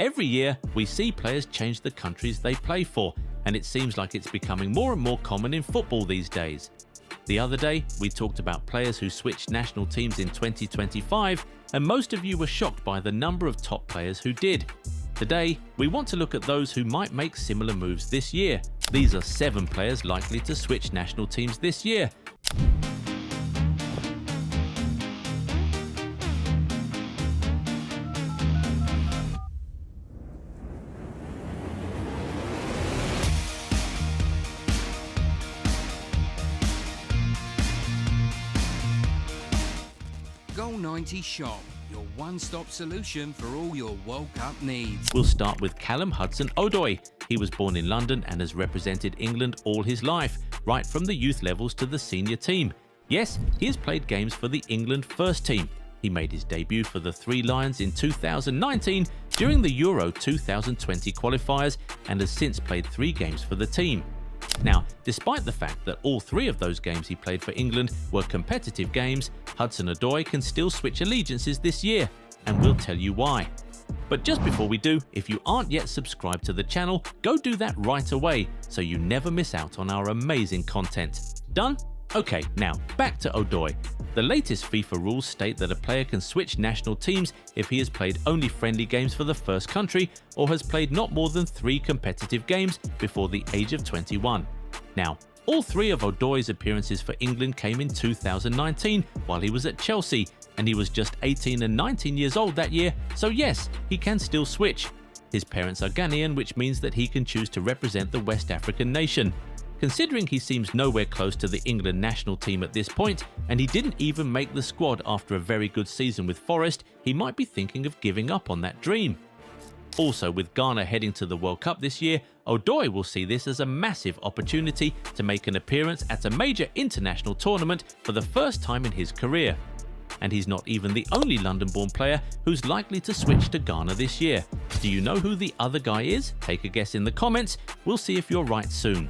Every year, we see players change the countries they play for, and it seems like it's becoming more and more common in football these days. The other day, we talked about players who switched national teams in 2025, and most of you were shocked by the number of top players who did. Today, we want to look at those who might make similar moves this year. These are 7 players likely to switch national teams this year. Goal90 Shop, your one-stop solution for all your World Cup needs. We'll start with Callum Hudson-Odoi. He was born in London and has represented England all his life, right from the youth levels to the senior team. Yes, he has played games for the England first team. He made his debut for the Three Lions in 2019 during the Euro 2020 qualifiers and has since played 3 games for the team. Now, despite the fact that all 3 of those games he played for England were competitive games, Hudson-Odoi can still switch allegiances this year, and we'll tell you why. But just before we do, if you aren't yet subscribed to the channel, go do that right away so you never miss out on our amazing content. Done? Okay, now back to Odoi. The latest FIFA rules state that a player can switch national teams if he has played only friendly games for the first country or has played not more than 3 competitive games before the age of 21. Now, all 3 of Odoi's appearances for England came in 2019 while he was at Chelsea, and he was just 18 and 19 years old that year, so yes, he can still switch. His parents are Ghanaian, which means that he can choose to represent the West African nation. Considering he seems nowhere close to the England national team at this point, and he didn't even make the squad after a very good season with Forest, he might be thinking of giving up on that dream. Also, with Ghana heading to the World Cup this year, Odoi will see this as a massive opportunity to make an appearance at a major international tournament for the first time in his career. And he's not even the only London-born player who's likely to switch to Ghana this year. Do you know who the other guy is? Take a guess in the comments. We'll see if you're right soon.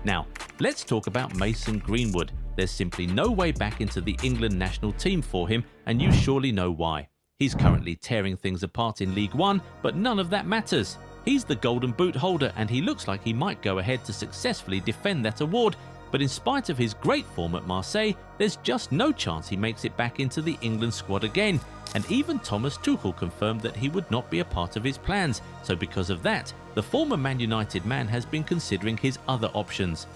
Now, let's talk about Mason Greenwood. There's simply no way back into the England national team for him, and you surely know why. He's currently tearing things apart in League One, but none of that matters. He's the Golden Boot holder, and he looks like he might go ahead to successfully defend that award, but in spite of his great form at Marseille, there's just no chance he makes it back into the England squad again, and even Thomas Tuchel confirmed that he would not be a part of his plans, so because of that, the former Man United man has been considering his other options.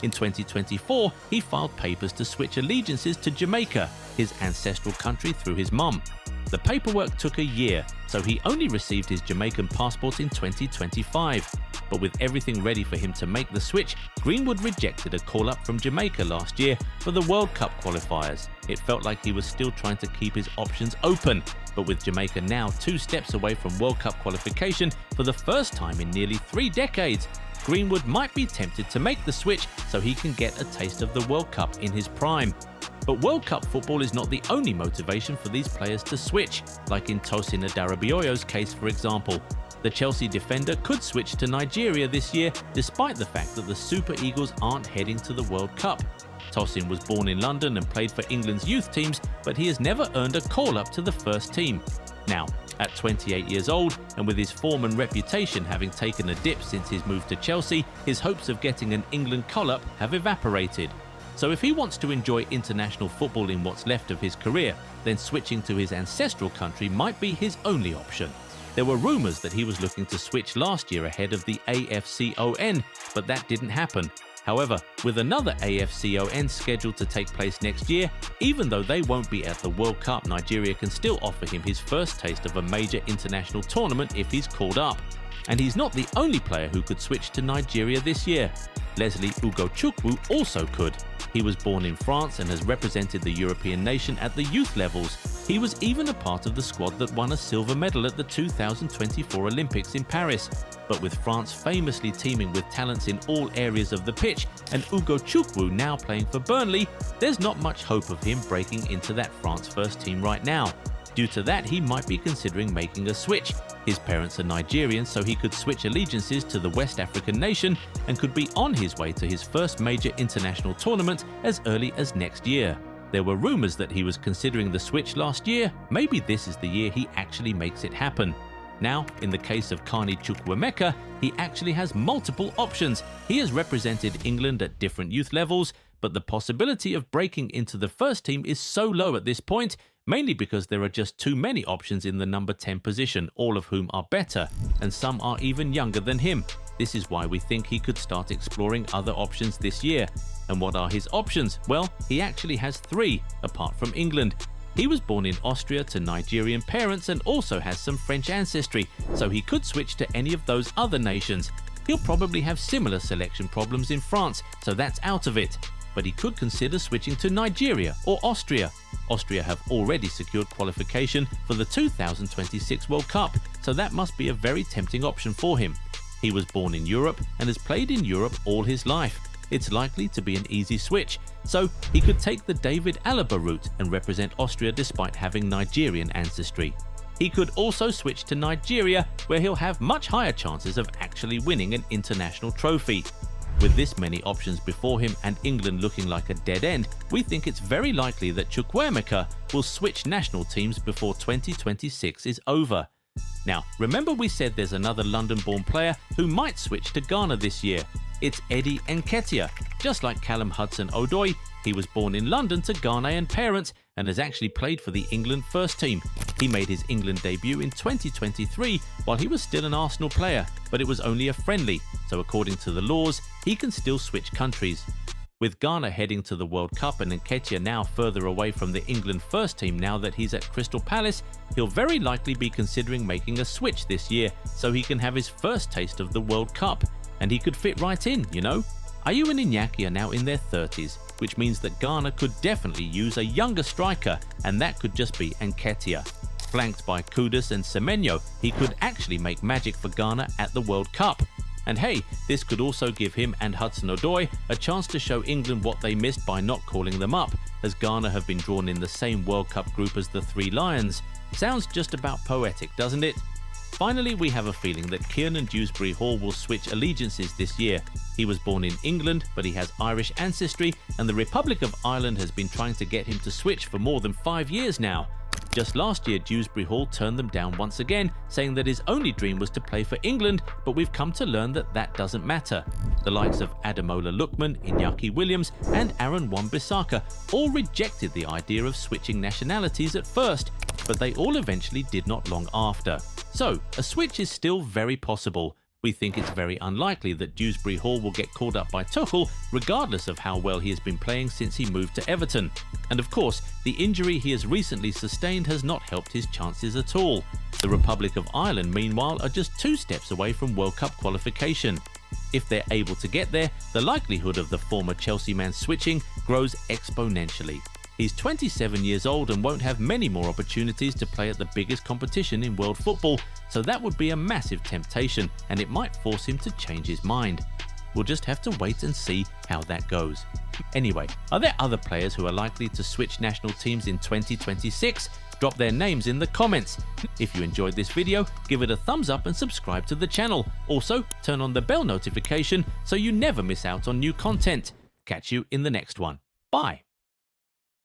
In 2024, he filed papers to switch allegiances to Jamaica, his ancestral country, through his mum. The paperwork took a year, so he only received his Jamaican passport in 2025. But with everything ready for him to make the switch, Greenwood rejected a call-up from Jamaica last year for the World Cup qualifiers. It felt like he was still trying to keep his options open, but with Jamaica now 2 steps away from World Cup qualification for the first time in nearly 3 decades, Greenwood might be tempted to make the switch so he can get a taste of the World Cup in his prime. But World Cup football is not the only motivation for these players to switch, like in Tosin Adarabioyo's case for example. The Chelsea defender could switch to Nigeria this year despite the fact that the Super Eagles aren't heading to the World Cup. Tosin was born in London and played for England's youth teams, but he has never earned a call-up to the first team. Now, at 28 years old, and with his form and reputation having taken a dip since his move to Chelsea, his hopes of getting an England call-up have evaporated. So if he wants to enjoy international football in what's left of his career, then switching to his ancestral country might be his only option. There were rumours that he was looking to switch last year ahead of the AFCON, but that didn't happen. However, with another AFCON scheduled to take place next year, even though they won't be at the World Cup, Nigeria can still offer him his first taste of a major international tournament if he's called up. And he's not the only player who could switch to Nigeria this year. Leslie Ugochukwu also could. He was born in France and has represented the European nation at the youth levels. He was even a part of the squad that won a silver medal at the 2024 Olympics in Paris. But with France famously teeming with talents in all areas of the pitch and Ugochukwu now playing for Burnley, there's not much hope of him breaking into that France first team right now. Due to that, he might be considering making a switch. His parents are Nigerian, so he could switch allegiances to the West African nation and could be on his way to his first major international tournament as early as next year. There were rumours that he was considering the switch last year. Maybe this is the year he actually makes it happen. Now, in the case of Chukwuemeka, he actually has multiple options. He has represented England at different youth levels, but the possibility of breaking into the first team is so low at this point, mainly because there are just too many options in the number 10 position, all of whom are better, and some are even younger than him. This is why we think he could start exploring other options this year. And what are his options? Well, he actually has 3, apart from England. He was born in Austria to Nigerian parents and also has some French ancestry, so he could switch to any of those other nations. He'll probably have similar selection problems in France, so that's out of it. But he could consider switching to Nigeria or Austria. Austria have already secured qualification for the 2026 World Cup, so that must be a very tempting option for him. He was born in Europe and has played in Europe all his life. It's likely to be an easy switch, so he could take the David Alaba route and represent Austria despite having Nigerian ancestry. He could also switch to Nigeria, where he'll have much higher chances of actually winning an international trophy. With this many options before him and England looking like a dead end, we think it's very likely that Chukwuemeka will switch national teams before 2026 is over. Now, remember we said there's another London-born player who might switch to Ghana this year. It's Eddie Nketiah. Just like Callum Hudson-Odoi, he was born in London to Ghanaian parents and has actually played for the England first team. He made his England debut in 2023 while he was still an Arsenal player, but it was only a friendly, so according to the laws, he can still switch countries. With Ghana heading to the World Cup and Nketiah now further away from the England first team now that he's at Crystal Palace, he'll very likely be considering making a switch this year so he can have his first taste of the World Cup. And he could fit right in, you know. Ayew and Iñaki are now in their 30s, which means that Ghana could definitely use a younger striker, and that could just be Nketiah. Flanked by Kudus and Semenyo, he could actually make magic for Ghana at the World Cup. And hey, this could also give him and Hudson-Odoi a chance to show England what they missed by not calling them up, as Ghana have been drawn in the same World Cup group as the Three Lions. Sounds just about poetic, doesn't it? Finally, we have a feeling that Kiernan Dewsbury-Hall will switch allegiances this year. He was born in England, but he has Irish ancestry, and the Republic of Ireland has been trying to get him to switch for more than 5 years now. Just last year, Dewsbury-Hall turned them down once again, saying that his only dream was to play for England, but we've come to learn that that doesn't matter. The likes of Ademola Lookman, Iñaki Williams, and Aaron Wan-Bissaka all rejected the idea of switching nationalities at first, but they all eventually did not long after. So, a switch is still very possible. We think it's very unlikely that Dewsbury-Hall will get called up by Tuchel, regardless of how well he has been playing since he moved to Everton. And of course, the injury he has recently sustained has not helped his chances at all. The Republic of Ireland, meanwhile, are just 2 steps away from World Cup qualification. If they're able to get there, the likelihood of the former Chelsea man switching grows exponentially. He's 27 years old and won't have many more opportunities to play at the biggest competition in world football, so that would be a massive temptation and it might force him to change his mind. We'll just have to wait and see how that goes. Anyway, are there other players who are likely to switch national teams in 2026? Drop their names in the comments. If you enjoyed this video, give it a thumbs up and subscribe to the channel. Also, turn on the bell notification so you never miss out on new content. Catch you in the next one. Bye.